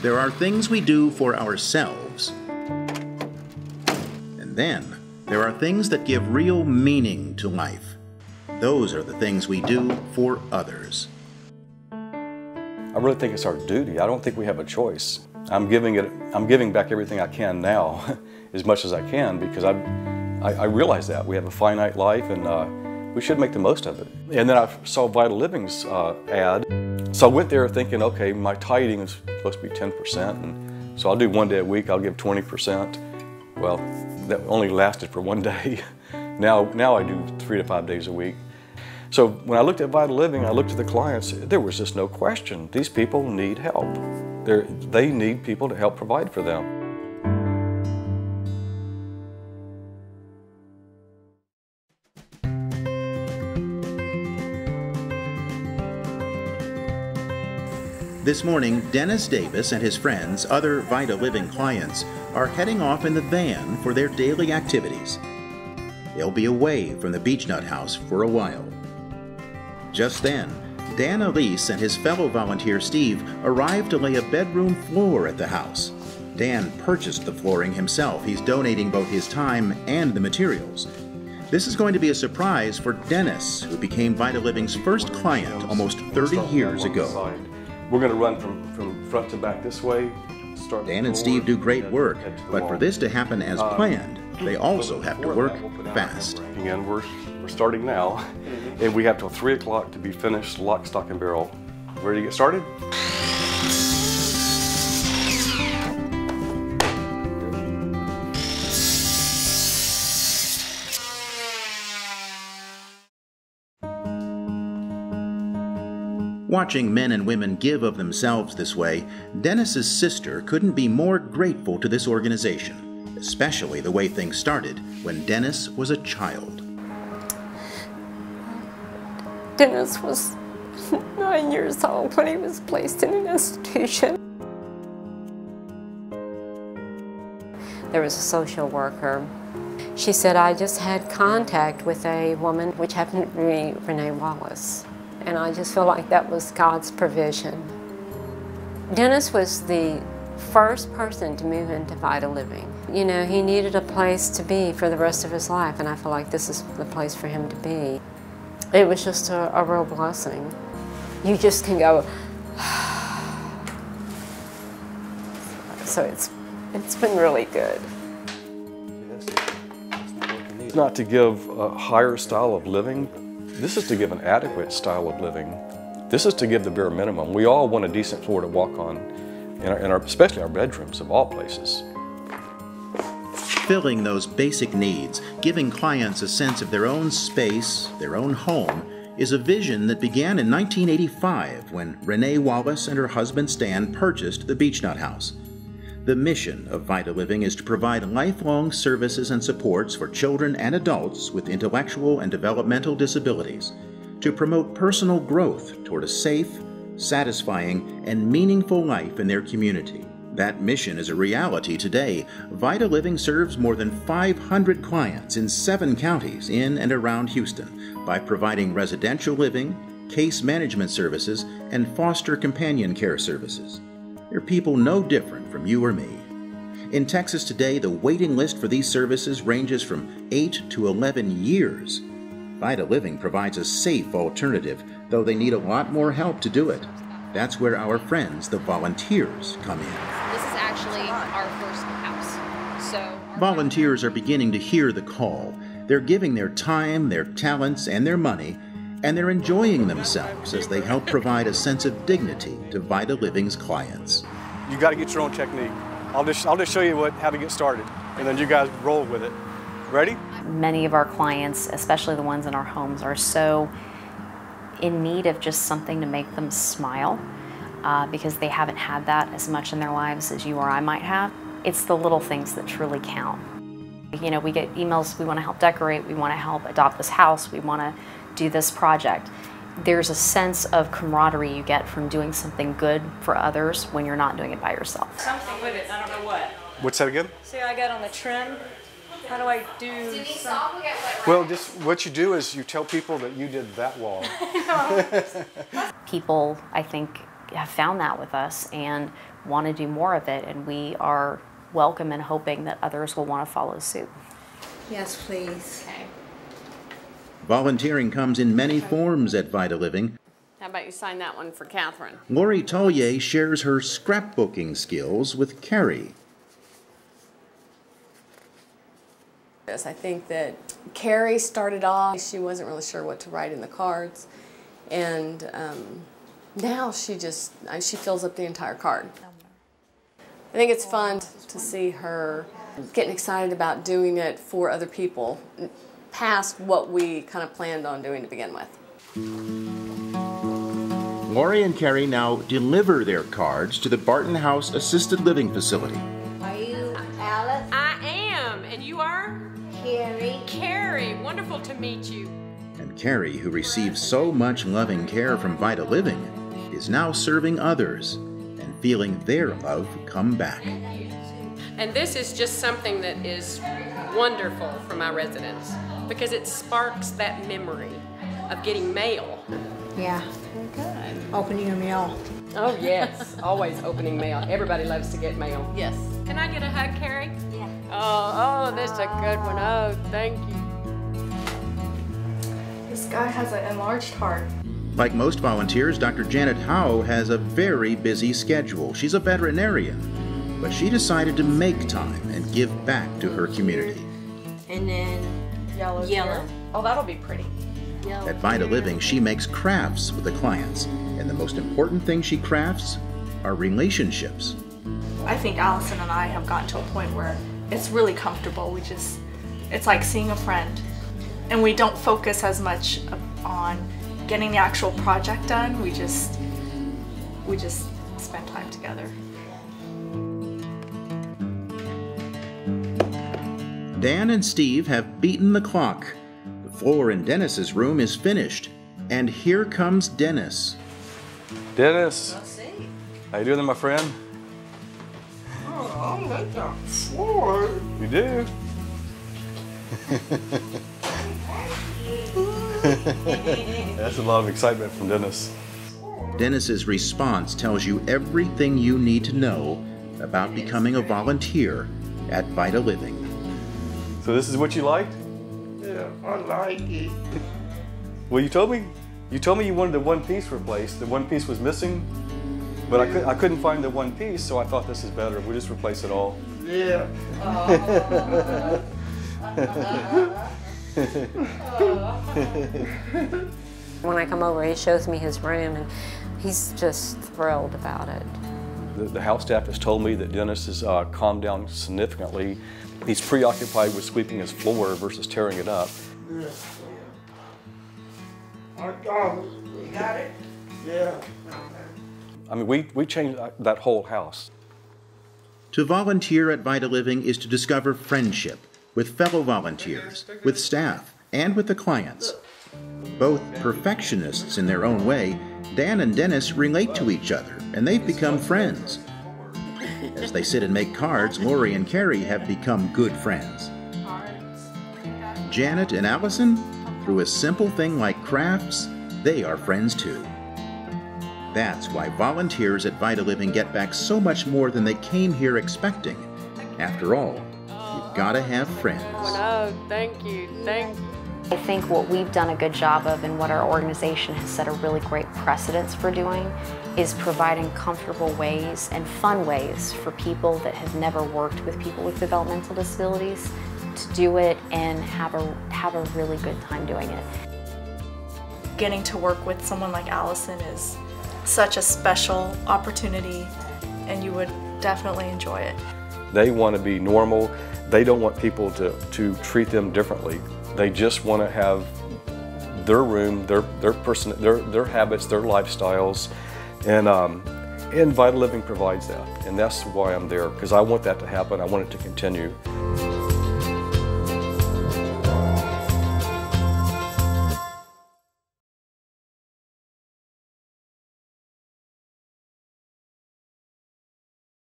There are things we do for ourselves. And then there are things that give real meaning to life. Those are the things we do for others. I really think it's our duty. I don't think we have a choice. I'm giving back everything I can now, as much as I can, because I realize that we have a finite life and we should make the most of it. And then I saw Vita-Living's ad, so I went there thinking, okay, my tithing is supposed to be 10%, and so I'll do 1 day a week. I'll give 20%. Well, that only lasted for 1 day. Now I do 3 to 5 days a week. So when I looked at Vita-Living, I looked at the clients, there was just no question. These people need help. They need people to help provide for them. This morning, Dennis Davis and his friends, other Vita-Living clients, are heading off in the van for their daily activities. They'll be away from the Beechnut House for a while. Just then, Dan Elise and his fellow volunteer Steve arrived to lay a bedroom floor at the house. Dan purchased the flooring himself. He's donating both his time and the materials. This is going to be a surprise for Dennis, who became Vita-Living's first client almost 30 years ago. We're going to run from front to back this way. Dan and Steve do great work, but for this to happen as planned, they also have to work fast. And we're starting now, and we have till 3 o'clock to be finished, lock, stock, and barrel. Ready to get started? Watching men and women give of themselves this way, Dennis's sister couldn't be more grateful to this organization, especially the way things started when Dennis was a child. Dennis was 9 years old when he was placed in an institution. There was a social worker. She said, I just had contact with a woman, which happened to be Renee Wallace. And I just feel like that was God's provision. Dennis was the first person to move into Vita-Living. You know, he needed a place to be for the rest of his life, and I feel like this is the place for him to be. It was just a real blessing. You just can go, so it's been really good. It's not to give a higher style of living. This is to give an adequate style of living. This is to give the bare minimum. We all want a decent floor to walk on, especially our bedrooms of all places. Filling those basic needs, giving clients a sense of their own space, their own home, is a vision that began in 1985 when Renee Wallace and her husband Stan purchased the Beechnut House. The mission of Vita-Living is to provide lifelong services and supports for children and adults with intellectual and developmental disabilities, to promote personal growth toward a safe, satisfying, and meaningful life in their community. That mission is a reality today. Vita-Living serves more than 500 clients in 7 counties in and around Houston by providing residential living, case management services, and foster companion care services. They're people no different from you or me. In Texas today, the waiting list for these services ranges from 8 to 11 years. Vita-Living provides a safe alternative, though they need a lot more help to do it. That's where our friends, the volunteers, come in. This is actually our first house. So volunteers are beginning to hear the call. They're giving their time, their talents, and their money, and they're enjoying themselves as they help provide a sense of dignity to Vita-Living's clients. You got to get your own technique. I'll just show you how to get started, and then you guys roll with it. Ready? Many of our clients, especially the ones in our homes, are so in need of just something to make them smile because they haven't had that as much in their lives as you or I might have. It's the little things that truly count. You know, we get emails, we want to help decorate, we want to help adopt this house, we want to do this project. There's a sense of camaraderie you get from doing something good for others when you're not doing it by yourself. Something with it, I don't know what. What's that again? See, I got on the trim. How do I do something? Well, just what you do is you tell people that you did that wall. People, I think, have found that with us and want to do more of it, and we are welcome and hoping that others will want to follow suit. Yes, please. Okay. Volunteering comes in many forms at Vita-Living. How about you sign that one for Catherine? Lori Tollier shares her scrapbooking skills with Carrie. Yes, I think that Carrie started off, she wasn't really sure what to write in the cards, and now she fills up the entire card. I think it's fun to see her getting excited about doing it for other people, past what we kind of planned on doing to begin with. Lori and Carrie now deliver their cards to the Barton House Assisted Living Facility. Are you Alice? I am, and you are? Carrie? Carrie, wonderful to meet you. And Carrie, who receives so much loving care from Vita-Living, is now serving others and feeling their love come back. And this is just something that is wonderful for my residents because it sparks that memory of getting mail. Yeah. Good. Opening your mail. Oh yes, always opening mail. Everybody loves to get mail. Yes. Can I get a hug, Carrie? Yeah. Oh, this is a good one. Oh, thank you. This guy has an enlarged heart. Like most volunteers, Dr. Janet Howe has a very busy schedule. She's a veterinarian, but she decided to make time and give back to her community. And then Yellow. yellow. Oh, that'll be pretty. Yellow. At Vita-Living, she makes crafts with the clients, and the most important thing she crafts are relationships. I think Allison and I have gotten to a point where it's really comfortable. It's like seeing a friend. And we don't focus as much on getting the actual project done. We just spend time together. Dan and Steve have beaten the clock. The floor in Dennis's room is finished, and here comes Dennis. Dennis, how you doing, my friend? Oh, I like that floor. You do? That's a lot of excitement from Dennis. Dennis's response tells you everything you need to know about becoming a volunteer at Vita-Living. So this is what you liked? Yeah, I like it. Well, you told me you wanted the one piece replaced. The one piece was missing, but I couldn't find the one piece, so I thought this is better. We'll just replace it all. Yeah. When I come over, he shows me his room, and he's just thrilled about it. The house staff has told me that Dennis has calmed down significantly. He's preoccupied with sweeping his floor versus tearing it up. Yeah. I got it. You got it? Yeah. I mean, we changed that whole house. To volunteer at Vita-Living is to discover friendship with fellow volunteers, with staff, and with the clients. Both perfectionists in their own way, Dan and Dennis relate to each other, and they've become friends. As they sit and make cards, Lori and Carrie have become good friends. Janet and Allison, through a simple thing like crafts, they are friends too. That's why volunteers at Vita-Living get back so much more than they came here expecting. After all, you've got to have friends. Oh, thank you, thank you. I think what we've done a good job of and what our organization has set a really great precedence for doing is providing comfortable ways and fun ways for people that have never worked with people with developmental disabilities to do it and have a really good time doing it. Getting to work with someone like Allison is such a special opportunity, and you would definitely enjoy it. They want to be normal. They don't want people to treat them differently. They just want to have their room, their habits, their lifestyles, and Vita-Living provides that. And that's why I'm there, because I want that to happen. I want it to continue.